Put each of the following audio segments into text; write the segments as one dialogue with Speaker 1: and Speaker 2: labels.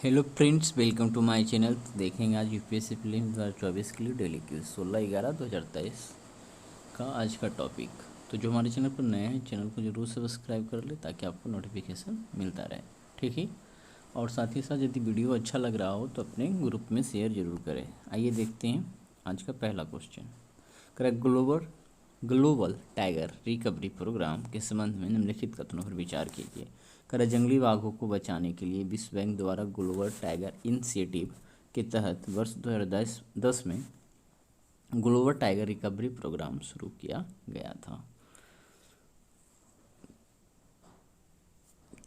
Speaker 1: Hello friends, welcome to my channel. तो देखेंगे आज यूपीएससी प्रीलिम्स 2024 के लिए डेली क्विज 16/11/2023 का आज का टॉपिक। तो जो हमारे चैनल पर नए हैं, चैनल को जरूर सब्सक्राइब कर ले ताकि आपको नोटिफिकेशन मिलता रहे, ठीक है। और साथ ही साथ यदि वीडियो अच्छा लग रहा हो तो अपने ग्रुप में शेयर जरूर करें। आइए देखते हैं आज का पहला question. Correct. Global tiger recovery programme के संबंध में निम्नलिखित कथनों पर विचार कीजिए। करें। जंगली बाघों को बचाने के लिए विश्व बैंक द्वारा ग्लोबल टाइगर इनिशिएटिव के तहत वर्ष 2010 में ग्लोबल टाइगर रिकवरी प्रोग्राम शुरू किया गया था।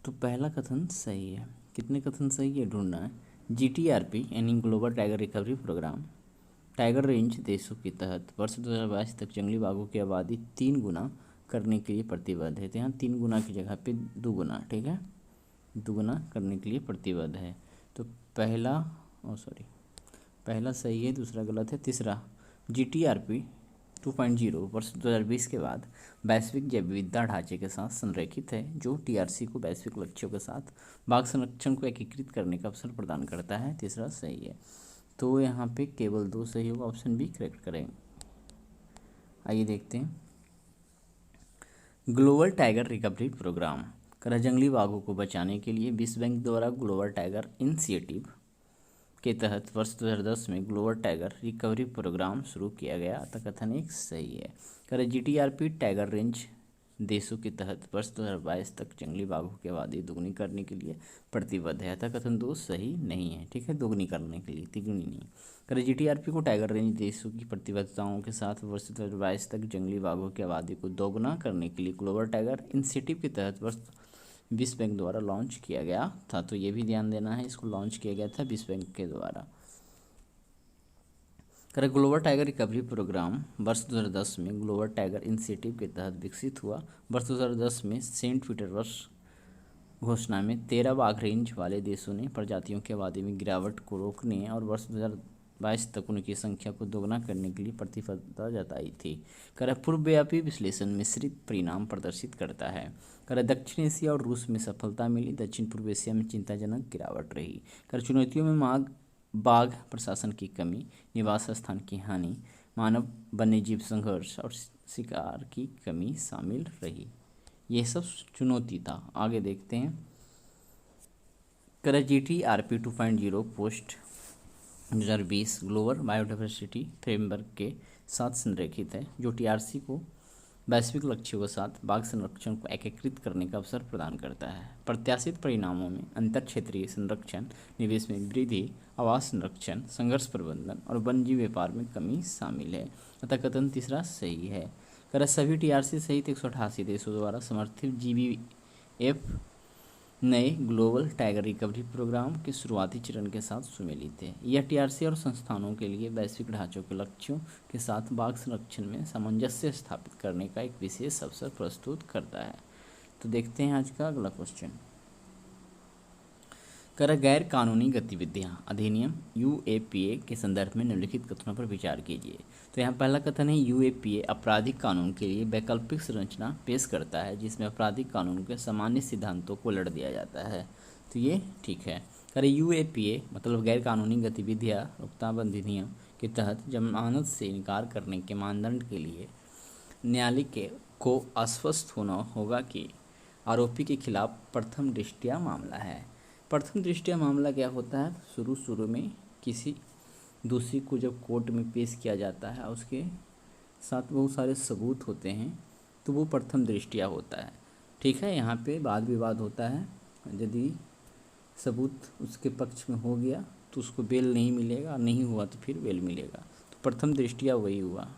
Speaker 1: तो पहला कथन सही है। कितने कथन सही है ढूंढना है। GTRP यानी global tiger recovery programme tiger range देशों के तहत वर्ष 2022 तक जंगली बाघों की आबादी 3 गुना करने के लिए प्रतिबद्ध है। तो यहाँ 3 गुना की जगह पे 2 गुना, ठीक है, 2 गुना करने के लिए प्रतिबद्ध है। तो पहला सही है, दूसरा गलत है। तीसरा, GTRP 2.0 वर्ष 2020 के बाद वैश्विक जैव विविधता ढांचे के साथ संरेखित है, जो TRC को वैश्विक लक्ष्यों के साथ बाघ संरक्षण को एकीकृत करने का अवसर प्रदान करता है। तीसरा सही है। तो यहाँ पे केवल 2 सही होगा, ऑप्शन बी करेक्ट करें। आइए देखते हैं। ग्लोबल टाइगर रिकवरी प्रोग्राम करा। जंगली बाघों को बचाने के लिए विश्व बैंक द्वारा ग्लोबल टाइगर इनिशिएटिव के तहत वर्ष 2010 में ग्लोबल टाइगर रिकवरी प्रोग्राम शुरू किया गया। अतः कथन एक सही है। करें। GTRP टाइगर रेंज देशों के तहत वर्ष 2022 तक जंगली बाघों की आबादी दोगुनी करने के लिए प्रतिबद्ध है। अतः कथन 2 सही नहीं है, ठीक है, दोगुनी करने के लिए, तिगुनी नहीं। करें। GTRP को टाइगर रेंज देशों की प्रतिबद्धताओं के साथ वर्ष 2022 तक जंगली बाघों की आबादी को दोगुना करने के लिए ग्लोबल टाइगर इनिशिएटिव के तहत वर्ष विश्व बैंक द्वारा लॉन्च किया गया था। तो ये भी ध्यान देना है, इसको लॉन्च किया गया था विश्व बैंक के द्वारा। करें। ग्लोबल टाइगर रिकवरी प्रोग्राम वर्ष 2010 में ग्लोबल टाइगर इनिशिएटिव के तहत विकसित हुआ। वर्ष 2010 में सेंट पीटर्सबर्ग घोषणा में 13 बाघ रेंज वाले देशों ने प्रजातियों की आबादी में गिरावट को रोकने और वर्ष 2022 तक उनकी संख्या को दोगुना करने के लिए प्रतिबद्धता जताई थी। करें। पूर्वव्यापी विश्लेषण मिश्रित परिणाम प्रदर्शित करता है। करें। दक्षिण एशिया और रूस में सफलता मिली, दक्षिण पूर्व एशिया में चिंताजनक गिरावट रही। करें। चुनौतियों में बाघ प्रशासन की कमी, निवास स्थान की हानि, मानव वन्यजीव संघर्ष और शिकार की कमी शामिल रही। ये सब चुनौती था। आगे देखते हैं। करें। GTRP 2.0 post 2020 global biodiversity framework के साथ संरेखित है, जो TRC को वैश्विक लक्ष्यों के साथ बाघ संरक्षण को एकीकृत करने का अवसर प्रदान करता है। प्रत्याशित परिणामों में अंतर क्षेत्रीय संरक्षण, निवेश में वृद्धि, आवास संरक्षण, संघर्ष प्रबंधन और वन्यजीव व्यापार में कमी शामिल है। अतः कथन तीसरा सही है। करें। सभी TRC सहित 188 देशों द्वारा समर्थित GBF नए ग्लोबल टाइगर रिकवरी प्रोग्राम के शुरुआती चरण के साथ सुमेलित है। यह TRC और संस्थानों के लिए वैश्विक ढांचों के लक्ष्यों के साथ बाघ संरक्षण में सामंजस्य स्थापित करने का एक विशेष अवसर प्रस्तुत करता है। तो देखते हैं आज का अगला क्वेश्चन। कर गैर कानूनी गतिविधियां अधिनियम UAPA के संदर्भ में निम्नलिखित कथनों पर विचार कीजिए। तो यहाँ पहला कथन है, UAPA आपराधिक कानून के लिए वैकल्पिक संरचना पेश करता है, जिसमें आपराधिक कानून के सामान्य सिद्धांतों को उलट दिया जाता है। तो ये ठीक है। करें। UAPA मतलब गैर कानूनी गतिविधियाँ रोकथाम अधिनियम के तहत जमानत से इनकार करने के मानदंड के लिए न्यायालय को आश्वस्त होना होगा कि आरोपी के खिलाफ प्रथम दृष्टया मामला है। प्रथम दृष्टया मामला क्या होता है? शुरू में किसी दोषी को जब कोर्ट में पेश किया जाता है, उसके साथ बहुत सारे सबूत होते हैं, तो वो प्रथम दृष्टया होता है, ठीक है। यहाँ पे वाद विवाद होता है, यदि सबूत उसके पक्ष में हो गया तो उसको बेल नहीं मिलेगा, नहीं हुआ तो फिर बेल मिलेगा। तो प्रथम दृष्टया वही हुआ।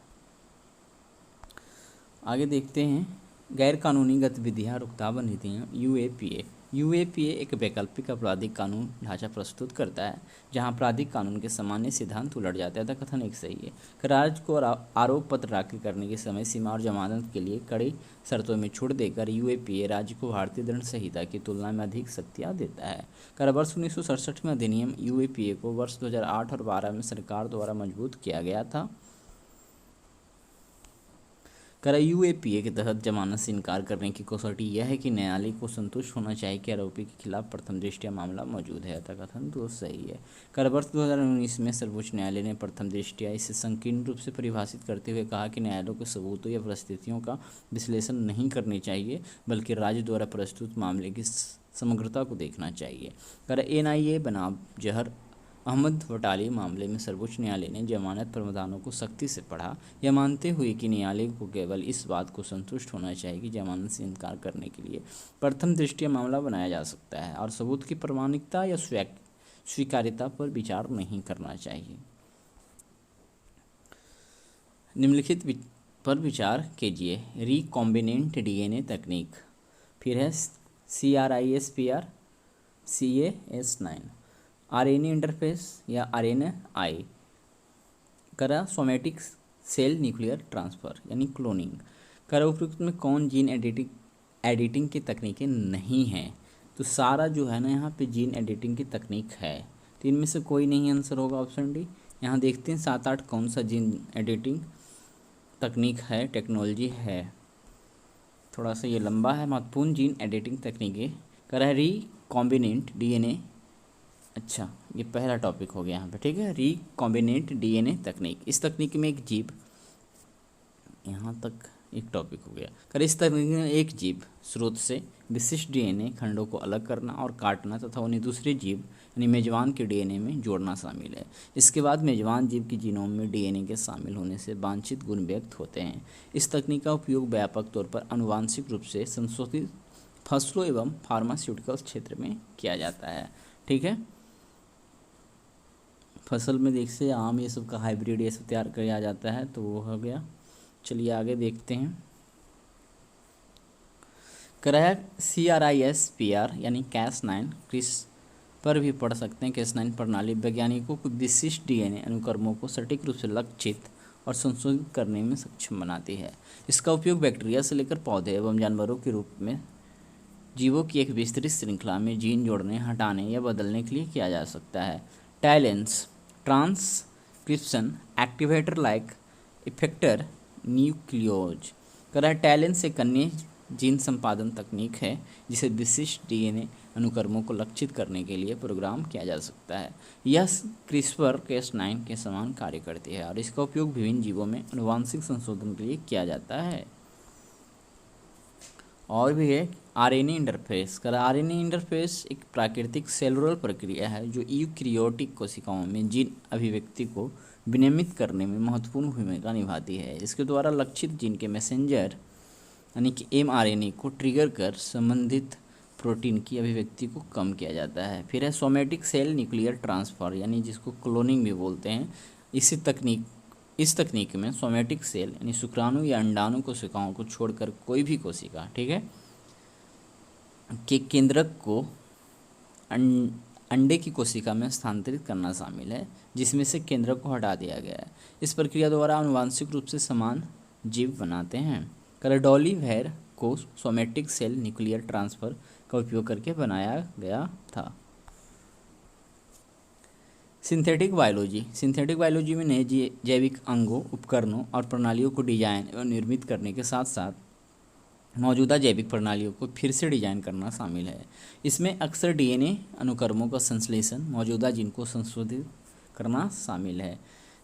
Speaker 1: आगे देखते हैं। गैर कानूनी गतिविधियाँ रोकथाम अधिनियम UAPA एक वैकल्पिक आपराधिक कानून ढांचा प्रस्तुत करता है, जहां आपराधिक कानून के सामान्य सिद्धांत उलट जाते हैं। कथन एक सही है। राज्य को आरोप पत्र दाखिल करने की समय सीमा और जमानत के लिए कड़ी शर्तों में छूट देकर UAPA राज्य को भारतीय दंड संहिता की तुलना में अधिक शक्तियाँ देता है। वर्ष 1967 में अधिनियम UAPA को वर्ष 2008 और 2012 में सरकार द्वारा मजबूत किया गया था। करा यूएपीए के तहत जमानत से इनकार करने की कसौटी यह है कि न्यायालय को संतुष्ट होना चाहिए कि आरोपी के खिलाफ प्रथम दृष्टया मामला मौजूद है। अतः कथन तो सही है। कर वर्ष 2019 में सर्वोच्च न्यायालय ने प्रथम दृष्टया इसे संकीर्ण रूप से परिभाषित करते हुए कहा कि न्यायालयों को सबूतों या परिस्थितियों का विश्लेषण नहीं करनी चाहिए, बल्कि राज्य द्वारा प्रस्तुत मामले की समग्रता को देखना चाहिए। कर एनआईए बनाम जहर अहमद वटाली मामले में सर्वोच्च न्यायालय ने जमानत प्रावधानों को सख्ती से पढ़ा, यह मानते हुए कि न्यायालय को केवल इस बात को संतुष्ट होना चाहिए कि जमानत से इनकार करने के लिए प्रथम दृष्टया मामला बनाया जा सकता है और सबूत की प्रामाणिकता या स्वीकार्यता पर विचार नहीं करना चाहिए। निम्नलिखित पर विचार कीजिए। रिकॉम्बिनेंट डीएनए तकनीक, फिर है CRISPR, CAS9, आरएनए इंटरफेस या RNAi, करा सोमेटिक सेल न्यूक्लियर ट्रांसफ़र यानी क्लोनिंग। करा उपयुक्त में कौन जीन एडिटिंग की तकनीकें नहीं हैं? तो सारा जो है ना यहाँ पे जीन एडिटिंग की तकनीक है, तो इनमें से कोई नहीं आंसर होगा ऑप्शन डी। यहाँ देखते हैं 7-8 कौन सा जीन एडिटिंग तकनीक है, टेक्नोलॉजी है। थोड़ा सा ये लंबा है। महत्वपूर्ण जीन एडिटिंग तकनीकें, करा रिकॉम्बिनेंट डीएनए, अच्छा ये पहला टॉपिक हो गया यहाँ पे, ठीक है। रिकॉम्बिनेंट डीएनए तकनीक, इस तकनीक में एक जीव, यहाँ तक एक टॉपिक हो गया। कर इस तकनीक में एक जीव स्रोत से विशिष्ट डीएनए खंडों को अलग करना और काटना तथा उन्हें दूसरे जीव यानी मेजबान के डीएनए में जोड़ना शामिल है। इसके बाद मेजबान जीव के जीनोम में डीएनए के शामिल होने से वांछित गुण व्यक्त होते हैं। इस तकनीक का उपयोग व्यापक तौर पर आनुवांशिक रूप से संशोधित फसलों एवं फार्मास्यूटिकल्स क्षेत्र में किया जाता है, ठीक है। फसल में देख से आम ये सब का हाइब्रिड ये सब तैयार किया जाता है, तो वो हो गया। चलिए आगे देखते हैं। कराया CRISPR यानी Cas9 क्रिस पर भी पढ़ सकते हैं। Cas9 प्रणाली वैज्ञानिकों को विशिष्ट डीएनए अनुक्रमों को सटीक रूप से लक्षित और संशोधित करने में सक्षम बनाती है। इसका उपयोग बैक्टीरिया से लेकर पौधे एवं जानवरों के रूप में जीवों की एक विस्तृत श्रृंखला में जीन जोड़ने, हटाने या बदलने के लिए किया जा सकता है। TALENs transcription activator like effector nucleases. करा टैलेंस एक अन्य जीन संपादन तकनीक है जिसे विशिष्ट डीएनए अनुक्रमों को लक्षित करने के लिए प्रोग्राम किया जा सकता है। यह CRISPR-Cas9 के समान कार्य करती है और इसका उपयोग विभिन्न जीवों में आनुवांशिक संशोधन के लिए किया जाता है। और भी है आरएनए इंटरफेस। कर आरएनए इंटरफेस एक प्राकृतिक सेलुलर प्रक्रिया है जो यूकैरियोटिक कोशिकाओं में जीन अभिव्यक्ति को विनियमित करने में महत्वपूर्ण भूमिका निभाती है। इसके द्वारा लक्षित जीन के मैसेंजर यानी कि mRNA को ट्रिगर कर संबंधित प्रोटीन की अभिव्यक्ति को कम किया जाता है। फिर है सोमेटिक सेल न्यूक्लियर ट्रांसफ़र यानी जिसको क्लोनिंग भी बोलते हैं। इस तकनीक में सोमेटिक सेल यानी शुक्राणु या अंडाणु कोशिकाओं को छोड़कर कोई भी कोशिका, ठीक है, के केंद्रक को अंडे की कोशिका में स्थानांतरित करना शामिल है, जिसमें से केंद्रक को हटा दिया गया है। इस प्रक्रिया द्वारा आनुवांशिक रूप से समान जीव बनाते हैं। करडॉली वेयर को सोमेटिक सेल न्यूक्लियर ट्रांसफ़र का उपयोग करके बनाया गया था। सिंथेटिक बायोलॉजी में नए जैविक अंगों, उपकरणों और प्रणालियों को डिजाइन एवं निर्मित करने के साथ साथ मौजूदा जैविक प्रणालियों को फिर से डिजाइन करना शामिल है। इसमें अक्सर डीएनए अनुक्रमों का संश्लेषण, मौजूदा जीन को संशोधित करना शामिल है।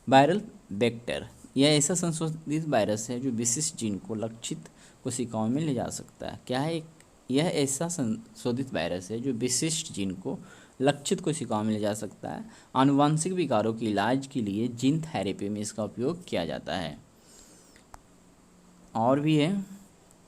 Speaker 1: वायरल वेक्टर, यह ऐसा संशोधित वायरस है जो विशिष्ट जीन को लक्षित कोशिकाओं में ले जा सकता है। क्या है? यह ऐसा संशोधित वायरस है जो विशिष्ट जीन को लक्षित कोशिकाओं में ले जा सकता है। आनुवांशिक विकारों के इलाज के लिए जीन थेरेपी में इसका उपयोग किया जाता है। और भी है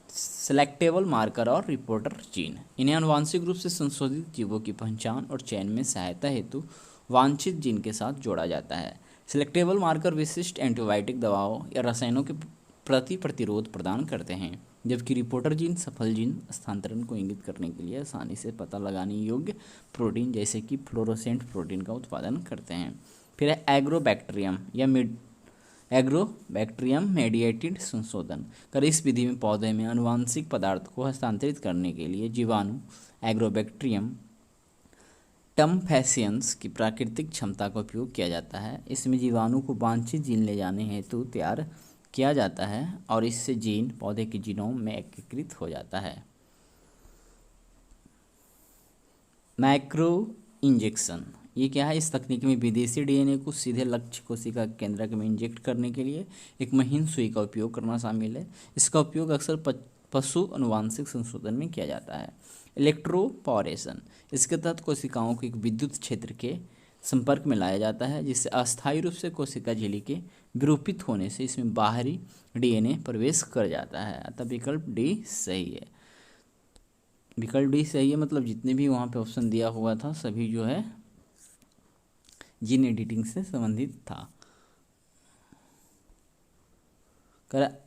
Speaker 1: सेलेक्टेबल मार्कर और रिपोर्टर जीन, इन्हें आनुवांशिक रूप से संशोधित जीवों की पहचान और चयन में सहायता हेतु वांछित जीन के साथ जोड़ा जाता है। सेलेक्टेबल मार्कर विशिष्ट एंटीबायोटिक दवाओं या रसायनों के प्रति प्रतिरोध प्रदान करते हैं, जबकि रिपोर्टर जीन सफल जीन स्थानांतरण को इंगित करने के लिए आसानी से पता लगाने योग्य प्रोटीन जैसे कि फ्लोरोसेंट प्रोटीन का उत्पादन करते हैं। फिर है एग्रोबैक्टीरियम मेडिएटेड संशोधन। कर इस विधि में पौधे में आनुवांशिक पदार्थ को हस्तांतरित करने के लिए जीवाणु एग्रोबैक्टीरियम टम्फैसियंस की प्राकृतिक क्षमता का उपयोग किया जाता है। इसमें जीवाणु को वांछित जीन ले जाने हेतु तैयार किया जाता है और इससे जीन पौधे के जीनोम में एकीकृत हो जाता है। मैक्रो इंजेक्शन, ये क्या है? इस तकनीक में विदेशी डीएनए को सीधे लक्ष्य कोशिका केंद्रक में इंजेक्ट करने के लिए एक महीन सुई का उपयोग करना शामिल है। इसका उपयोग अक्सर पशु अनुवांशिक संशोधन में किया जाता है। इलेक्ट्रोपोरेशन, इसके तहत कोशिकाओं को एक विद्युत क्षेत्र के संपर्क में लाया जाता है, जिससे अस्थायी रूप से कोशिका झिल्ली के विरूपित होने से इसमें बाहरी डीएनए प्रवेश कर जाता है। अतः विकल्प डी सही है। विकल्प डी सही है, मतलब जितने भी वहाँ पे ऑप्शन दिया हुआ था सभी जो है जीन एडिटिंग से संबंधित था।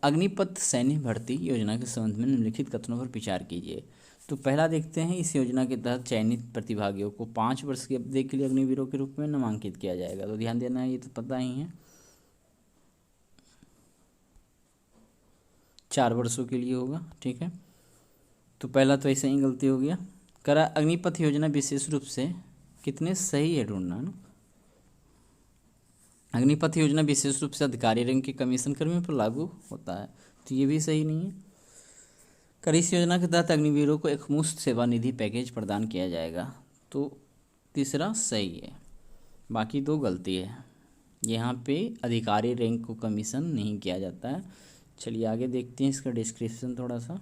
Speaker 1: अग्निपथ सैन्य भर्ती योजना के संबंध में निम्नलिखित कथनों पर विचार कीजिए। तो पहला देखते हैं, इस योजना के तहत चयनित प्रतिभागियों को 5 वर्ष की अवधि के लिए अग्निवीरों के रूप में नामांकित किया जाएगा। तो ध्यान देना है, ये तो पता ही है 4 वर्षों के लिए होगा। ठीक है, तो पहला तो ऐसे ही गलती हो गया। अग्निपथ योजना विशेष रूप से कितने सही है ढूंढना ना। अग्निपथ योजना विशेष रूप से अधिकारी रैंक के कमीशन कर्मियों पर लागू होता है, तो ये भी सही नहीं है। इस योजना के तहत अग्निवीरों को एक मुफ्त सेवा निधि पैकेज प्रदान किया जाएगा, तो तीसरा सही है। बाकी दो गलती है। यहाँ पे अधिकारी रैंक को कमीशन नहीं किया जाता है। चलिए आगे देखते हैं इसका डिस्क्रिप्शन थोड़ा सा।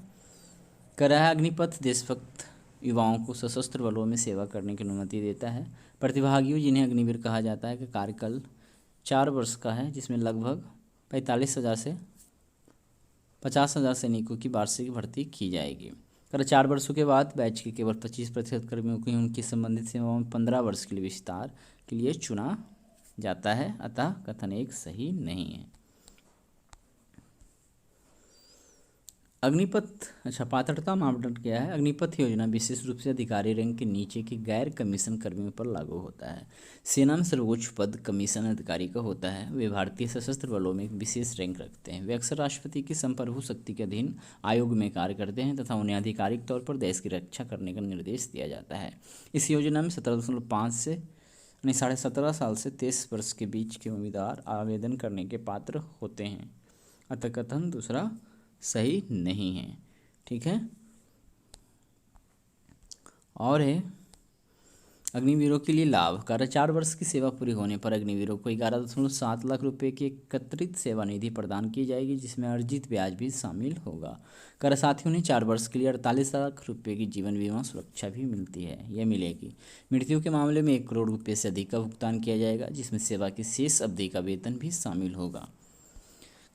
Speaker 1: अग्निपथ देशभक्त युवाओं को सशस्त्र बलों में सेवा करने की अनुमति देता है। प्रतिभागियों, जिन्हें अग्निवीर कहा जाता है, का कार्यकाल 4 वर्ष का है, जिसमें लगभग 45,000 से 50,000 सैनिकों की वार्षिक भर्ती की जाएगी। 4 वर्षों के बाद बैच के केवल 25% कर्मियों को ही उनकी संबंधित सेवाओं में 15 वर्ष के लिए विस्तार के लिए चुना जाता है। अतः कथन 1 सही नहीं है। अग्निपथ पात्रता मापदंड क्या है? अग्निपथ योजना विशेष रूप से अधिकारी रैंक के नीचे के गैर कमीशन कर्मियों पर लागू होता है। सेना में सर्वोच्च पद कमीशन अधिकारी का होता है। वे भारतीय सशस्त्र बलों में एक विशेष रैंक रखते हैं। वे अक्सर राष्ट्रपति की संप्रभु शक्ति के अधीन आयोग में कार्य करते हैं तथा उन्हें आधिकारिक तौर पर देश की रक्षा करने का निर्देश दिया जाता है। इस योजना में 17.5 से 17.5 साल से 23 वर्ष के बीच के उम्मीदवार आवेदन करने के पात्र होते हैं। अतः कथन दूसरा सही नहीं है। ठीक है, और है अग्निवीरों के लिए लाभ। 4 वर्ष की सेवा पूरी होने पर अग्निवीरों को 11.7 लाख रुपए की एकत्रित सेवा निधि प्रदान की जाएगी, जिसमें अर्जित ब्याज भी शामिल होगा। साथ ही उन्हें 4 वर्ष के लिए 48 लाख रुपए की जीवन बीमा सुरक्षा भी मिलती है, यह मिलेगी। मृत्यु के मामले में 1 करोड़ रुपये से अधिक का भुगतान किया जाएगा, जिसमें सेवा की शेष अवधि का वेतन भी शामिल होगा।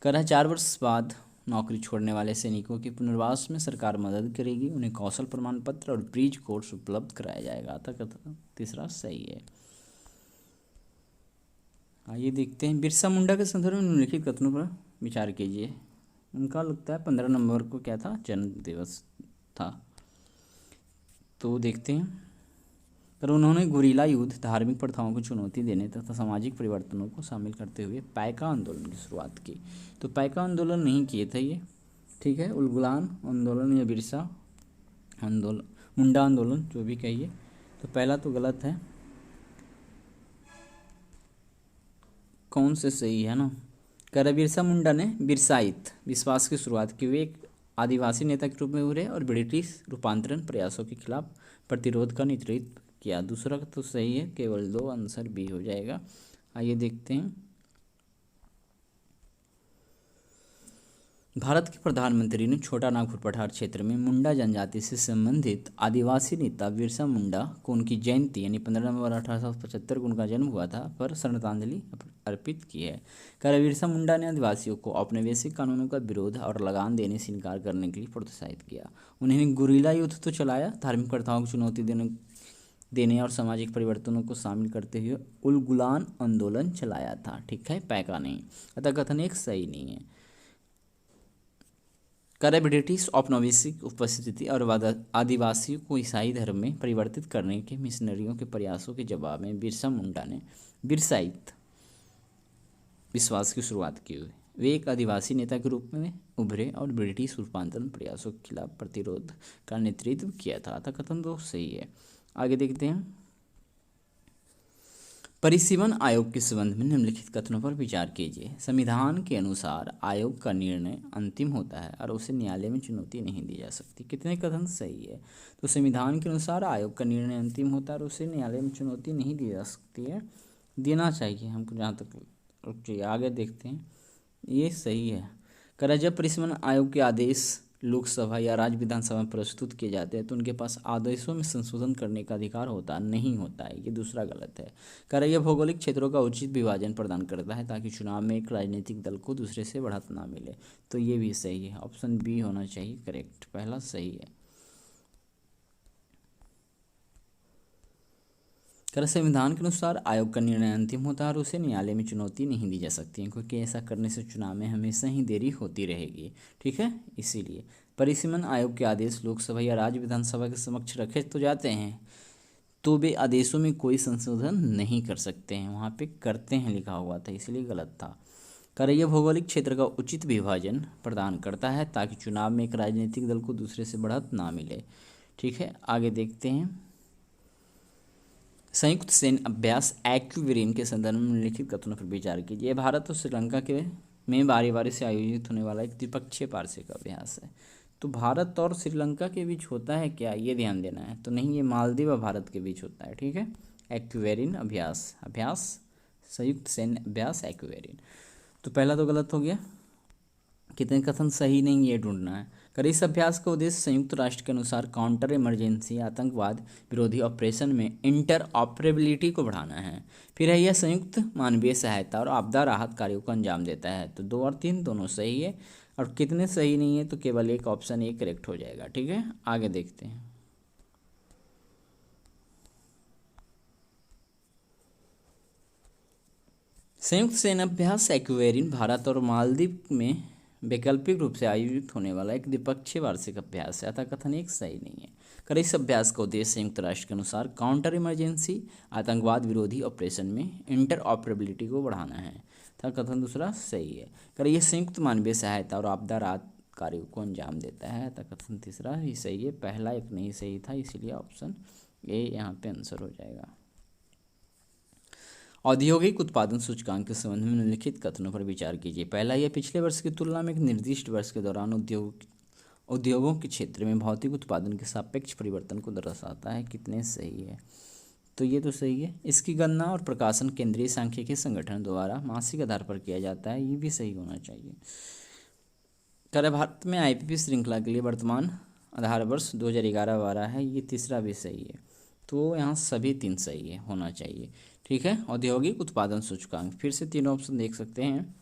Speaker 1: 4 वर्ष बाद नौकरी छोड़ने वाले सैनिकों के पुनर्वास में सरकार मदद करेगी। उन्हें कौशल प्रमाण पत्र और ब्रीज कोर्स उपलब्ध कराया जाएगा। अतः तीसरा सही है। आइए देखते हैं, बिरसा मुंडा के संदर्भ में निम्नलिखित कथनों पर विचार कीजिए। उनका लगता है 15 नवंबर को क्या था? जन्म दिवस था। तो देखते हैं, पर उन्होंने गुरीला युद्ध, धार्मिक प्रथाओं को चुनौती देने तथा सामाजिक परिवर्तनों को शामिल करते हुए पैका आंदोलन की शुरुआत की। तो पैका आंदोलन नहीं किए थे ये। ठीक है, उलगुलान आंदोलन या बिरसा आंदोलन, मुंडा आंदोलन, जो भी कहिए। तो पहला तो गलत है, कौन से सही है ना? बिरसा मुंडा ने बिरसाइत विश्वास की शुरुआत की। वे एक आदिवासी नेता के रूप में उभरे और ब्रिटिश रूपांतरण प्रयासों के खिलाफ प्रतिरोध का नेतृत्व किया। दूसरा तो सही है, केवल 2, आंसर बी हो जाएगा। आइए देखते हैं, भारत के प्रधानमंत्री ने छोटा नागपुर पठार क्षेत्र में मुंडा जनजाति से संबंधित आदिवासी नेता बिरसा मुंडा को उनकी जयंती यानी 15 नवंबर 1875 को उनका जन्म हुआ था पर श्रद्धांजलि अर्पित की है। बिरसा मुंडा ने आदिवासियों को औपनिवेशिक कानूनों का विरोध और लगान देने से इनकार करने के लिए प्रोत्साहित किया। उन्होंने गुरीला युद्ध तो चलाया, धार्मिक प्रथाओं को चुनौती देने और सामाजिक परिवर्तनों को शामिल करते हुए उलगुलान आंदोलन चलाया था। ठीक है, पैका नहीं। अतः कथन 1 सही नहीं है। ब्रिटिश औपनिवेशिक उपस्थिति और आदिवासियों को ईसाई धर्म में परिवर्तित करने के मिशनरियों के प्रयासों के जवाब में बिरसा मुंडा ने बिरसाइत विश्वास की शुरुआत की हुई। वे एक आदिवासी नेता के रूप में उभरे और ब्रिटिश रूपांतरण प्रयासों के खिलाफ प्रतिरोध का नेतृत्व किया था। अतः कथन 2 सही है। आगे देखते हैं, परिसीमन आयोग के संबंध में निम्नलिखित कथनों पर विचार कीजिए। संविधान के अनुसार आयोग का निर्णय अंतिम होता है और उसे न्यायालय में चुनौती नहीं दी जा सकती। कितने कथन सही है? तो संविधान के अनुसार आयोग का निर्णय अंतिम होता है और उसे न्यायालय में चुनौती नहीं दी जा सकती है, देना चाहिए हमको जहाँ तक। आगे देखते हैं, ये सही है। करा जब परिसीमन आयोग के आदेश लोकसभा या राज्य विधानसभा में प्रस्तुत किए जाते हैं तो उनके पास आदेशों में संशोधन करने का अधिकार नहीं होता है, ये दूसरा गलत है। करा यह भौगोलिक क्षेत्रों का उचित विभाजन प्रदान करता है ताकि चुनाव में एक राजनीतिक दल को दूसरे से बढ़त ना मिले, तो ये भी सही है। ऑप्शन बी होना चाहिए करेक्ट, पहला सही है। कर संविधान के अनुसार आयोग का निर्णय अंतिम होता है और उसे न्यायालय में चुनौती नहीं दी जा सकती है, क्योंकि ऐसा करने से चुनाव में हमेशा ही देरी होती रहेगी। ठीक है, इसीलिए परिसीमन आयोग के आदेश लोकसभा या राज्य विधानसभा के समक्ष रखे तो जाते हैं तो वे आदेशों में कोई संशोधन नहीं कर सकते हैं, वहाँ पे करते हैं लिखा हुआ था, इसलिए गलत था। कर यह भौगोलिक क्षेत्र का उचित विभाजन प्रदान करता है ताकि चुनाव में एक राजनीतिक दल को दूसरे से बढ़त ना मिले। ठीक है, आगे देखते हैं। संयुक्त सैन्य अभ्यास एक्विरिन के संदर्भ में निम्नलिखित कथनों पर विचार कीजिए। भारत और श्रीलंका के में बारी बारी से आयोजित होने वाला एक द्विपक्षीय वार्षिक अभ्यास है। तो भारत और श्रीलंका के बीच होता है क्या, ये ध्यान देना है। तो नहीं, ये मालदीव और भारत के बीच होता है। ठीक है, एक्विरिन अभ्यास संयुक्त सैन्य अभ्यास एक्विरिन। तो पहला तो गलत हो गया। कितने कथन सही नहीं, ये ढूंढना है। कर इस अभ्यास का उद्देश्य संयुक्त राष्ट्र के अनुसार काउंटर इमरजेंसी आतंकवाद विरोधी ऑपरेशन में इंटर ऑपरेबिलिटी को बढ़ाना है। फिर है यह संयुक्त मानवीय सहायता और आपदा राहत कार्यों को अंजाम देता है। तो 2 और 3 दोनों सही है, और कितने सही नहीं है तो केवल एक, ऑप्शन ए करेक्ट हो जाएगा। ठीक है, आगे देखते हैं। संयुक्त सैन्य अभ्यास एक्विरिन भारत और मालदीव में वैकल्पिक रूप से आयोजित होने वाला एक द्विपक्षीय वार्षिक अभ्यास है, अतः कथन एक सही नहीं है। कर इस अभ्यास का उद्देश्य संयुक्त राष्ट्र के अनुसार काउंटर इमरजेंसी आतंकवाद विरोधी ऑपरेशन में इंटर ऑपरेबिलिटी को बढ़ाना है, अतः कथन दूसरा सही है। कर यह संयुक्त मानवीय सहायता और आपदा राहत कार्यों को अंजाम देता है, अतः कथन तीसरा ही सही है। पहला एक नहीं सही था, इसलिए ऑप्शन ए यहाँ पे आंसर हो जाएगा। औद्योगिक उत्पादन सूचकांक के संबंध में निम्नलिखित कथनों पर विचार कीजिए। पहला, यह पिछले वर्ष की तुलना में एक निर्दिष्ट वर्ष के दौरान उद्योगों के क्षेत्र में भौतिक उत्पादन के सापेक्ष परिवर्तन को दर्शाता है। कितने सही है? तो ये तो सही है। इसकी गणना और प्रकाशन केंद्रीय सांख्यिकी संगठन द्वारा मासिक आधार पर किया जाता है, ये भी सही होना चाहिए। कर भारत में आईपीपी श्रृंखला के लिए वर्तमान आधार वर्ष 2011-12 है, ये तीसरा भी सही है। तो यहाँ सभी 3 सही है, होना चाहिए। ठीक है, औद्योगिक उत्पादन सूचकांक फिर से 3 ऑप्शन देख सकते हैं।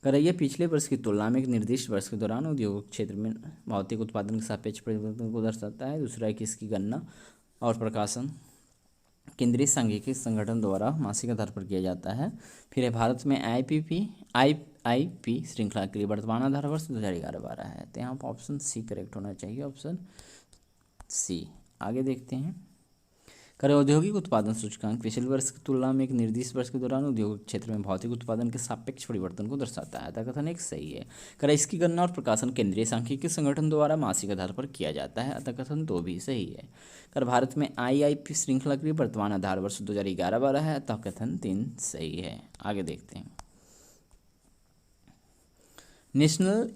Speaker 1: कर यह पिछले वर्ष की तुलना में एक निर्दिष्ट वर्ष के दौरान उद्योग क्षेत्र में भौतिक उत्पादन के सापेक्ष परिवर्तन को दर्शाता है। दूसरा है कि इसकी गणना और प्रकाशन केंद्रीय सांख्यिकी संगठन द्वारा मासिक आधार पर किया जाता है। फिर है भारत में आईपी श्रृंखला के लिए वर्तमान आधार वर्ष 2011-12 है, तो यहाँ पर ऑप्शन सी करेक्ट होना चाहिए, ऑप्शन सी। आगे देखते हैं। कर औद्योगिक उत्पादन सूचकांक पिछले वर्ष की तुलना में एक निर्दिष्ट वर्ष के दौरान उद्योग क्षेत्र में भौतिक उत्पादन के सापेक्ष परिवर्तन को दर्शाता है, अतः कथन एक सही है। कर इसकी गणना और प्रकाशन केंद्रीय सांख्यिकी संगठन द्वारा मासिक आधार पर किया जाता है, अतः कथन 2 भी सही है। कर भारत में आईआईपी श्रृंखला के लिए वर्तमान आधार वर्ष 2011-12 है, अतः कथन 3 सही है। आगे देखते हैं। नेशनल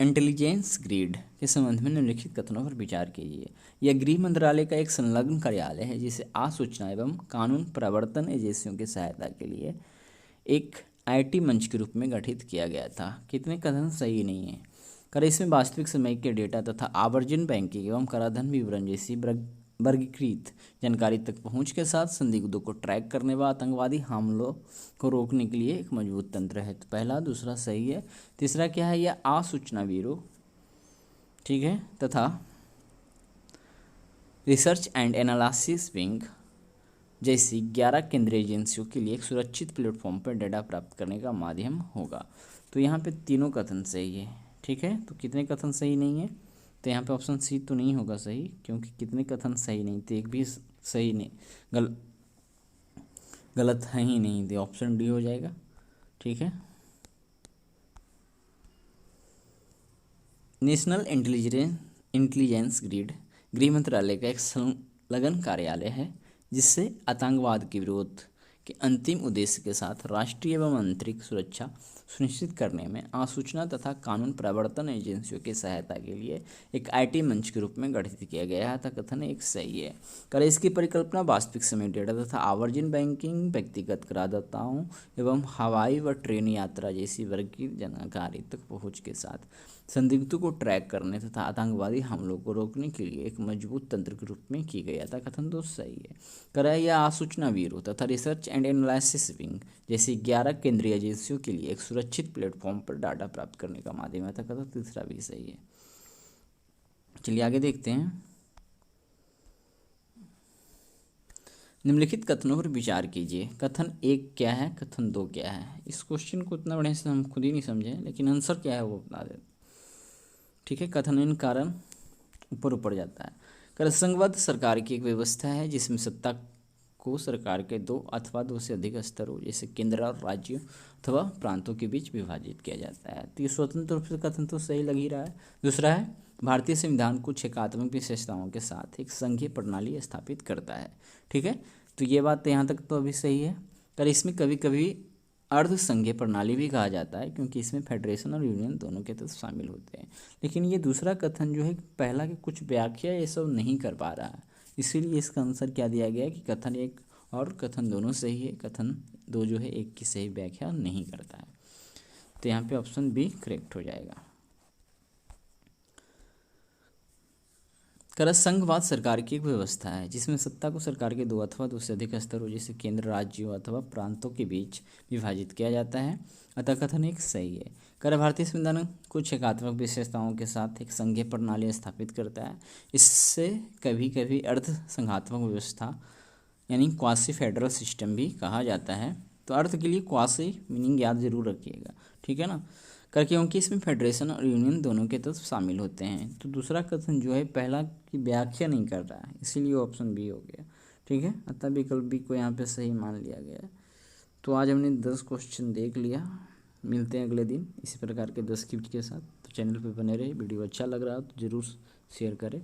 Speaker 1: इंटेलिजेंस ग्रिड के संबंध में निम्नलिखित कथनों पर विचार कीजिए। यह गृह मंत्रालय का एक संलग्न कार्यालय है जिसे आसूचना एवं कानून प्रवर्तन एजेंसियों की सहायता के लिए एक आईटी मंच के रूप में गठित किया गया था। कितने कथन सही नहीं है? कर इसमें वास्तविक समय के डेटा तथा आवर्जन बैंकिंग एवं कराधान विवरण जैसी वर्गीकृत जानकारी तक पहुंच के साथ संदिग्धों को ट्रैक करने व आतंकवादी हमलों को रोकने के लिए एक मजबूत तंत्र है। तो पहला दूसरा सही है। तीसरा क्या है? यह आसूचना ब्यूरो, ठीक है, तथा रिसर्च एंड एनालिसिस विंग जैसी 11 केंद्रीय एजेंसियों के लिए एक सुरक्षित प्लेटफॉर्म पर डेटा प्राप्त करने का माध्यम होगा। तो यहाँ पे तीनों कथन सही है। ठीक है, तो कितने कथन सही नहीं है? तो यहाँ पे ऑप्शन सी तो नहीं होगा सही, क्योंकि कितने कथन सही नहीं थे, एक भी सही नहीं, गलत है ही नहीं, तो ऑप्शन डी हो जाएगा। ठीक है, नेशनल इंटेलिजेंस ग्रिड गृह मंत्रालय का एक संलग्न कार्यालय है जिससे आतंकवाद के विरोध के अंतिम उद्देश्य के साथ राष्ट्रीय एवं आंतरिक सुरक्षा सुनिश्चित करने में आसूचना तथा कानून प्रवर्तन एजेंसियों की सहायता के लिए एक आईटी मंच के रूप में गठित किया गया है। था कथन एक सही है। कर इसकी परिकल्पना वास्तविक समय डेटा तथा आवर्जन बैंकिंग, व्यक्तिगत करादाताओं एवं हवाई व ट्रेन यात्रा जैसी वर्गीय जानकारी तक पहुँच के साथ संदिग्धों को ट्रैक करने तथा आतंकवादी हमलों को रोकने के लिए एक मजबूत तंत्र के रूप में की गया था। कथन तो सही है। करा यह आसूचना ब्यूरो तथा रिसर्च एंड एनालिसिस विंग जैसी 11 केंद्रीय एजेंसियों के लिए एक सुरक्षित प्लेटफॉर्म पर डाटा प्राप्त करने का माध्यम है। था कथन तीसरा भी सही है। चलिए आगे देखते हैं। निम्नलिखित कथनों पर विचार कीजिए। कथन एक क्या है, कथन दो क्या है। इस क्वेश्चन को उतना बढ़िया से हम खुद ही नहीं समझे, लेकिन आंसर क्या है वो बता देते। ठीक है, कथन इन कारण ऊपर ऊपर जाता है। कर संघबद्ध सरकार की एक व्यवस्था है जिसमें सत्ता को सरकार के दो अथवा दो से अधिक स्तरों जैसे केंद्र और राज्यों अथवा प्रांतों के बीच विभाजित किया जाता है। तो ये स्वतंत्र रूप से कथन तो सही लग ही रहा है। दूसरा है भारतीय संविधान कुछ एकात्मक विशेषताओं के साथ एक संघीय प्रणाली स्थापित करता है। ठीक है, तो ये बात यहाँ तक तो अभी सही है। पर इसमें कभी कभी अर्ध संघीय प्रणाली भी कहा जाता है क्योंकि इसमें फेडरेशन और यूनियन दोनों के तत्व शामिल होते हैं। लेकिन ये दूसरा कथन जो है पहला के कुछ व्याख्या ये सब नहीं कर पा रहा है, इसीलिए इसका आंसर क्या दिया गया है कि कथन एक और कथन दोनों सही है, कथन दो जो है एक की सही व्याख्या नहीं करता है। तो यहाँ पे ऑप्शन बी करेक्ट हो जाएगा। कर संघवाद सरकार की एक व्यवस्था है जिसमें सत्ता को सरकार के दो अथवा दो से अधिक स्तरों जैसे केंद्र, राज्यों अथवा प्रांतों के बीच विभाजित किया जाता है। अतः कथन एक सही है। कर भारतीय संविधान कुछ एकात्मक विशेषताओं के साथ एक संघीय प्रणाली स्थापित करता है। इससे कभी कभी अर्ध संघात्मक व्यवस्था यानी क्वासी फेडरल सिस्टम भी कहा जाता है। तो अर्थ के लिए क्वासी मीनिंग याद जरूर रखिएगा, ठीक है ना। कर क्योंकि इसमें फेडरेशन और यूनियन दोनों के तत्व शामिल होते हैं। तो दूसरा कथन जो है पहला की व्याख्या नहीं कर रहा है, इसीलिए ऑप्शन बी हो गया। ठीक है, अतः विकल्प बी को यहाँ पे सही मान लिया गया है। तो आज हमने 10 क्वेश्चन देख लिया। मिलते हैं अगले दिन इसी प्रकार के 10 गिफ्ट के साथ। तो चैनल पे बने रहे। वीडियो अच्छा लग रहा हो तो ज़रूर शेयर करें।